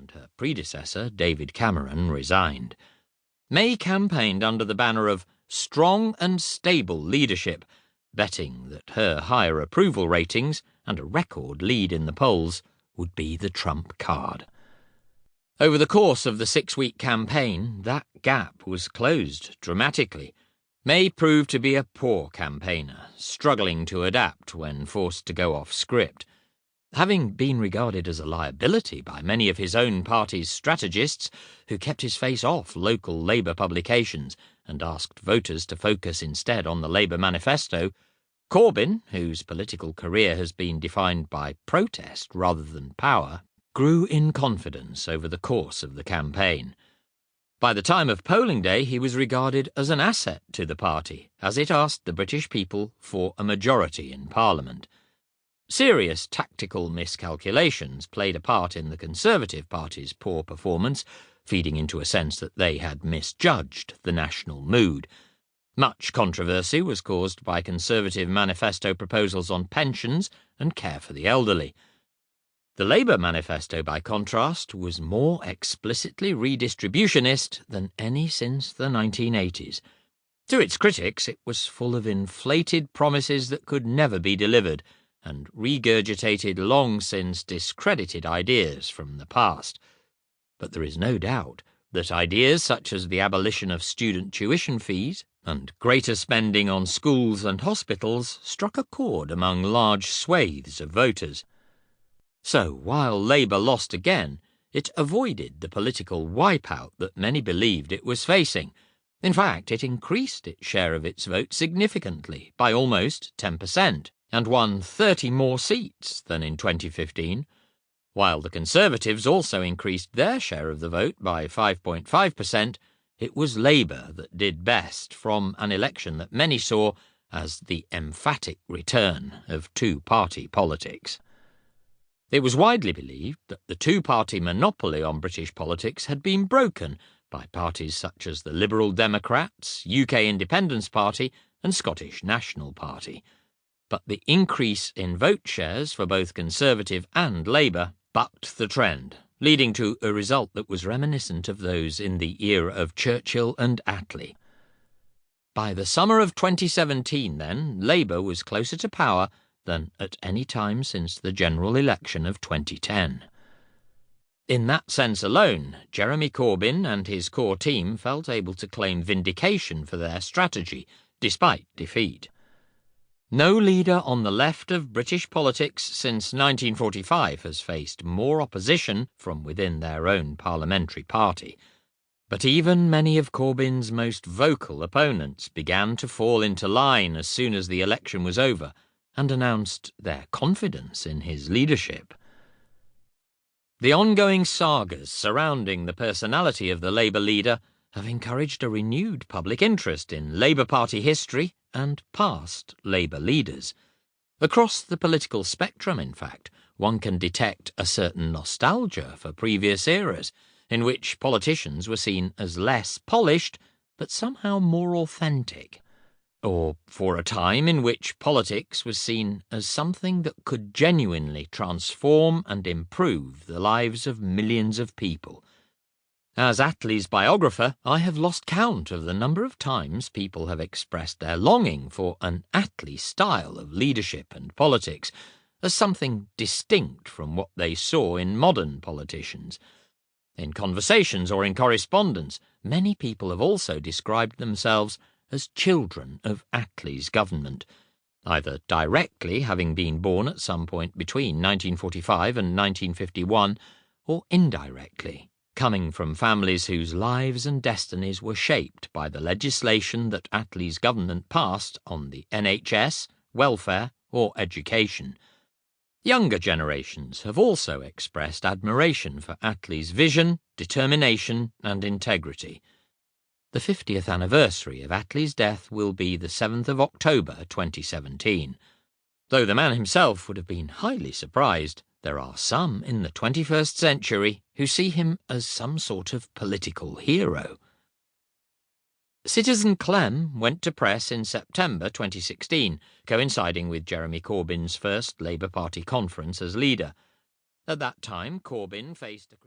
and her predecessor, David Cameron, resigned. May campaigned under the banner of strong and stable leadership, betting that her higher approval ratings and a record lead in the polls would be the trump card. Over the course of the 6-week campaign, that gap was closed dramatically. May proved to be a poor campaigner, struggling to adapt when forced to go off script. Having been regarded as a liability by many of his own party's strategists, who kept his face off local Labour publications and asked voters to focus instead on the Labour manifesto, Corbyn, whose political career has been defined by protest rather than power, grew in confidence over the course of the campaign. By the time of polling day, he was regarded as an asset to the party, as it asked the British people for a majority in Parliament. Serious tactical miscalculations played a part in the Conservative Party's poor performance, feeding into a sense that they had misjudged the national mood. Much controversy was caused by Conservative manifesto proposals on pensions and care for the elderly. The Labour manifesto, by contrast, was more explicitly redistributionist than any since the 1980s. To its critics, it was full of inflated promises that could never be delivered, and regurgitated long-since discredited ideas from the past. But there is no doubt that ideas such as the abolition of student tuition fees and greater spending on schools and hospitals struck a chord among large swathes of voters. So, while Labour lost again, it avoided the political wipeout that many believed it was facing. In fact, it increased its share of its vote significantly, by almost 10%. And won 30 more seats than in 2015, while the Conservatives also increased their share of the vote by 5.5%, it was Labour that did best from an election that many saw as the emphatic return of two-party politics. It was widely believed that the two-party monopoly on British politics had been broken by parties such as the Liberal Democrats, UK Independence Party and Scottish National Party. But the increase in vote shares for both Conservative and Labour bucked the trend, leading to a result that was reminiscent of those in the era of Churchill and Attlee. By the summer of 2017, then, Labour was closer to power than at any time since the general election of 2010. In that sense alone, Jeremy Corbyn and his core team felt able to claim vindication for their strategy, despite defeat. No leader on the left of British politics since 1945 has faced more opposition from within their own parliamentary party. But even many of Corbyn's most vocal opponents began to fall into line as soon as the election was over and announced their confidence in his leadership. The ongoing sagas surrounding the personality of the Labour leader have encouraged a renewed public interest in Labour Party history and past Labour leaders. Across the political spectrum, in fact, one can detect a certain nostalgia for previous eras, in which politicians were seen as less polished, but somehow more authentic. Or for a time in which politics was seen as something that could genuinely transform and improve the lives of millions of people. As Attlee's biographer, I have lost count of the number of times people have expressed their longing for an Attlee style of leadership and politics as something distinct from what they saw in modern politicians. In conversations or in correspondence, many people have also described themselves as children of Attlee's government, either directly having been born at some point between 1945 and 1951, or indirectly, coming from families whose lives and destinies were shaped by the legislation that Attlee's government passed on the NHS, welfare, or education. Younger generations have also expressed admiration for Attlee's vision, determination, and integrity. The 50th anniversary of Attlee's death will be the 7th of October 2017. Though the man himself would have been highly surprised, there are some in the 21st century who see him as some sort of political hero. Citizen Clem went to press in September 2016, coinciding with Jeremy Corbyn's first Labour Party conference as leader. At that time, Corbyn faced a